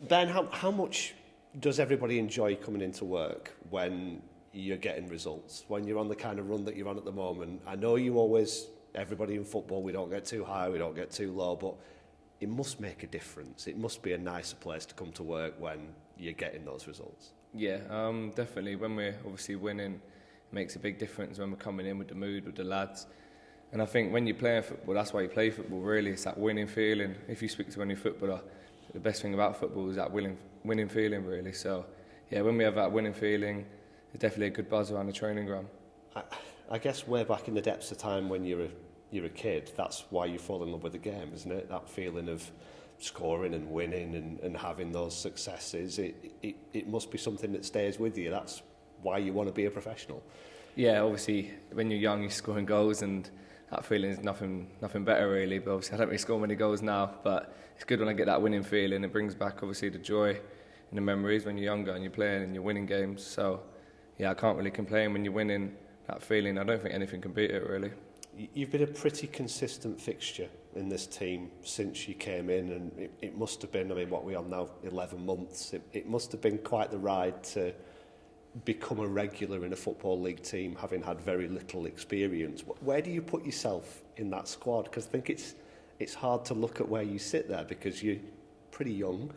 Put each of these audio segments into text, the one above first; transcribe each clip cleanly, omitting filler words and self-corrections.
Ben, how much does everybody enjoy coming into work when you're getting results, when you're on the kind of run that you're on at the moment? I know everybody in football, we don't get too high, we don't get too low, but it must make a difference. It must be a nicer place to come to work when you're getting those results. Yeah, definitely. When we're obviously winning, it makes a big difference when we're coming in with the mood, with the lads. And I think when you're playing football, that's why you play football, really. It's that winning feeling. If you speak to any footballer, the best thing about football is that winning feeling, really. So, yeah, when we have that winning feeling, there's definitely a good buzz around the training ground. I guess way back in the depths of time when you're a kid, that's why you fall in love with the game, isn't it? That feeling of scoring and winning and having those successes. It must be something that stays with you. That's why you want to be a professional. Yeah, obviously, when you're young, you're scoring goals, and that feeling is nothing better, really. But obviously, I don't really score many goals now, but it's good when I get that winning feeling. It brings back, obviously, the joy and the memories when you're younger and you're playing and you're winning games. So, yeah, I can't really complain when you're winning. That feeling, I don't think anything can beat it, really. You've been a pretty consistent fixture in this team since you came in, and it must have been, what we are now, 11 months. It must have been quite the ride to become a regular in a Football League team, having had very little experience. Where do you put yourself in that squad? Because I think it's hard to look at where you sit there because you're pretty young.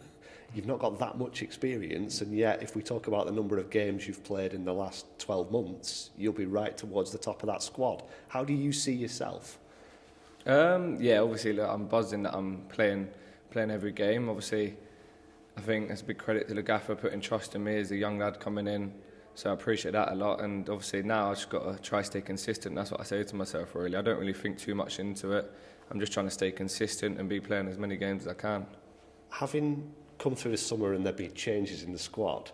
You've not got that much experience, and yet if we talk about the number of games you've played in the last 12 months, you'll be right towards the top of that squad. How do you see yourself? Yeah, obviously, look, I'm buzzing that I'm playing every game. Obviously, I think that's a big credit to the gaffer putting trust in me as a young lad coming in. So I appreciate that a lot. And obviously now I've just got to try to stay consistent. That's what I say to myself, really. I don't really think too much into it. I'm just trying to stay consistent and be playing as many games as I can. Having come through the summer and there be changes in the squad,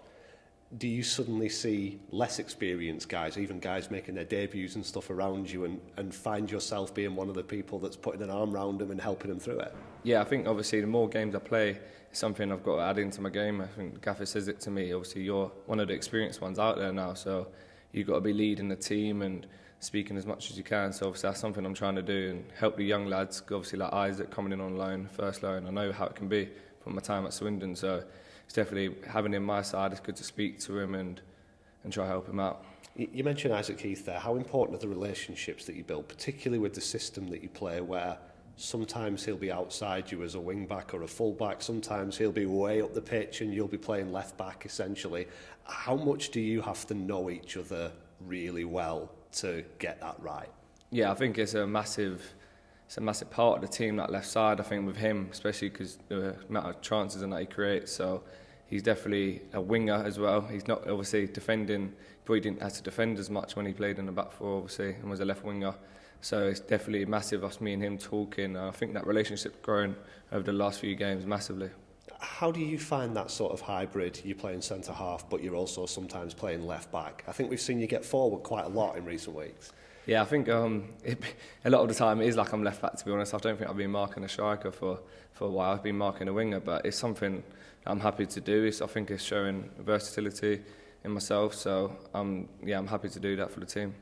do you suddenly see less experienced guys, even guys making their debuts and stuff around you, and find yourself being one of the people that's putting an arm around them and helping them through it? Yeah, I think obviously the more games I play, it's something I've got to add into my game. I think Gaffer says it to me, obviously you're one of the experienced ones out there now, so you've got to be leading the team and speaking as much as you can. So obviously that's something I'm trying to do and help the young lads, obviously like Isaac coming in on loan, first loan. I know how it can be from my time at Swindon, so it's definitely having him my side. It's good to speak to him and try to help him out. You mentioned Isaac Heath there. How important are the relationships that you build, particularly with the system that you play, where sometimes he'll be outside you as a wing back or a full back, sometimes he'll be way up the pitch and you'll be playing left back essentially. How much do you have to know each other really well to get that right? Yeah, I think it's a massive part of the team, that left side. I think with him, especially because the amount of chances and that he creates. So he's definitely a winger as well. He's not obviously defending. Probably didn't have to defend as much when he played in the back four, obviously, and was a left winger. So it's definitely massive, us, me and him talking. I think that relationship's grown over the last few games massively. How do you find that sort of hybrid? You're playing centre half, but you're also sometimes playing left back. I think we've seen you get forward quite a lot in recent weeks. Yeah, I think a lot of the time it is like I'm left back, to be honest. I don't think I've been marking a striker for a while. I've been marking a winger, but it's something I'm happy to do. I think it's showing versatility in myself, so I'm happy to do that for the team.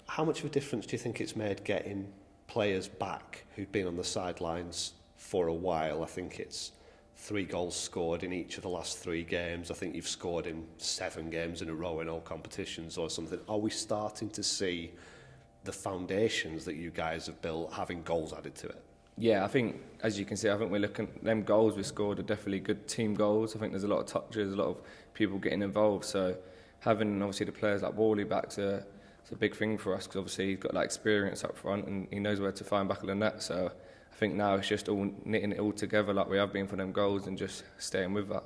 How much of a difference do you think it's made getting players back who've been on the sidelines for a while? I think it's 3 goals scored in each of the last 3 games. I think you've scored in 7 games in a row in all competitions or something. Are we starting to see the foundations that you guys have built having goals added to it? Yeah, I think, as you can see, I think we're looking, them goals we scored are definitely good team goals. I think there's a lot of touches, a lot of people getting involved. So having obviously the players like Crawley back it's a big thing for us, because obviously he's got that experience up front and he knows where to find back of the net. So I think now it's just all knitting it all together like we have been for them goals and just staying with that.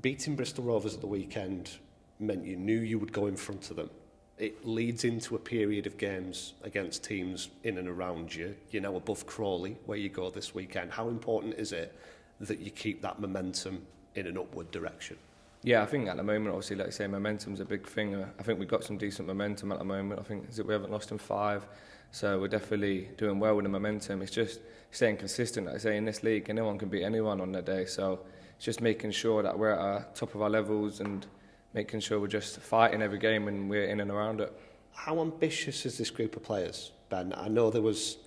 Beating Bristol Rovers at the weekend meant you knew you would go in front of them. It leads into a period of games against teams in and around you. You're now above Crawley, where you go this weekend. How important is it that you keep that momentum in an upward direction? Yeah, I think at the moment, obviously, like I say, momentum's a big thing. I think we've got some decent momentum at the moment. I think we haven't lost in 5, so we're definitely doing well with the momentum. It's just staying consistent. Like I say, in this league, anyone can beat anyone on their day, so it's just making sure that we're at the top of our levels and making sure we're just fighting every game and we're in and around it. How ambitious is this group of players, Ben? I know there was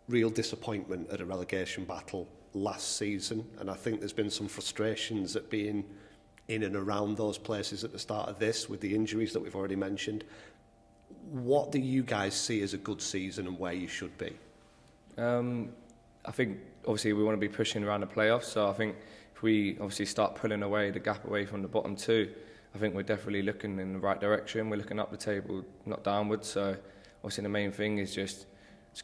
real disappointment at a relegation battle last season, and I think there's been some frustrations at being in and around those places at the start of this with the injuries that we've already mentioned. What do you guys see as a good season and where you should be? I think obviously we want to be pushing around the playoffs, so I think if we obviously start pulling away the gap away from the bottom two, I think we're definitely looking in the right direction. We're looking up the table, not downwards. So obviously the main thing is just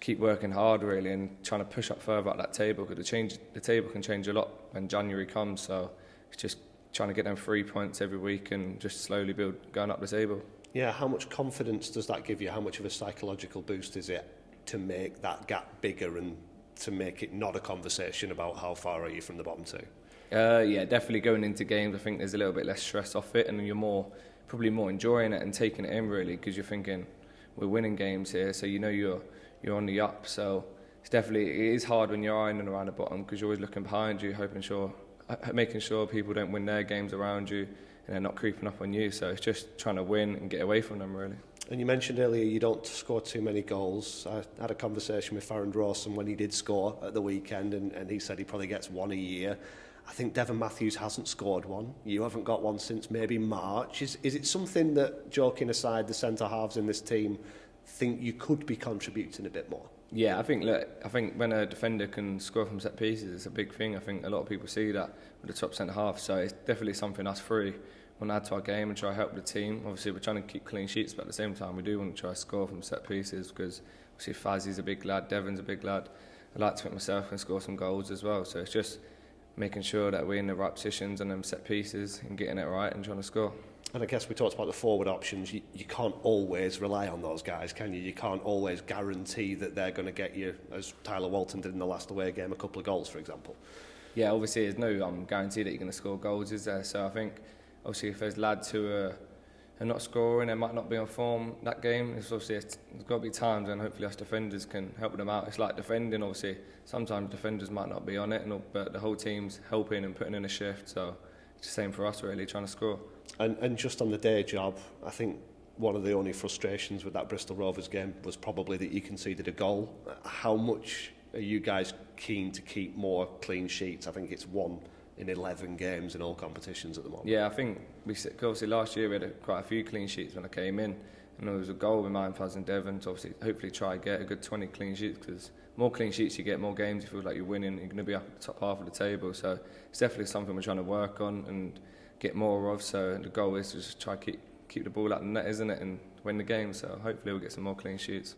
keep working hard really and trying to push up further up that table, because the table can change a lot when January comes. So it's just trying to get them 3 points every week and just slowly build going up the table. Yeah, how much confidence does that give you? How much of a psychological boost is it to make that gap bigger and to make it not a conversation about how far are you from the bottom two? Yeah, definitely going into games, I think there's a little bit less stress off it, and you're probably more enjoying it and taking it in really, because you're thinking we're winning games here, so you know you're on the up. So it is hard when you're eyeing around the bottom, because you're always looking behind you, making sure people don't win their games around you and they're not creeping up on you. So it's just trying to win and get away from them really. And you mentioned earlier you don't score too many goals. I had a conversation with Farron Rawson when he did score at the weekend, and he said he probably gets one a year. I think Devon Matthews hasn't scored one. You haven't got one since maybe March. Is it something that, joking aside, the centre-halves in this team think you could be contributing a bit more? Yeah, I think when a defender can score from set pieces, it's a big thing. I think a lot of people see that with the top centre-half. So it's definitely something us three want to add to our game and try to help the team. Obviously, we're trying to keep clean sheets, but at the same time, we do want to try to score from set pieces, because obviously Fazzy's a big lad, Devon's a big lad. I like to think myself can score some goals as well. So it's just making sure that we're in the right positions and them set pieces and getting it right and trying to score. And I guess we talked about the forward options. You can't always rely on those guys, can you? You can't always guarantee that they're going to get you, as Tyler Walton did in the last away game, a couple of goals, for example. Yeah, obviously there's no guarantee that you're going to score goals, is there? So I think obviously if there's lads who are not scoring, they might not be on form that game. There's got to be times when hopefully us defenders can help them out. It's like defending, obviously sometimes defenders might not be on it, but the whole team's helping and putting in a shift. So it's the same for us really, trying to score. And just on the day job, I think one of the only frustrations with that Bristol Rovers game was probably that you conceded a goal. How much are you guys keen to keep more clean sheets? I think it's 1 in 11 games in all competitions at the moment. Yeah, I think obviously last year we had quite a few clean sheets when I came in, and there was a goal with mine, Faz and Devon, to obviously hopefully try and get a good 20 clean sheets, because more clean sheets you get, more games you feel like you're winning, you're going to be up at the top half of the table. So it's definitely something we're trying to work on and get more of. So the goal is to just try to keep the ball out the net, isn't it, and win the game. So hopefully we'll get some more clean sheets.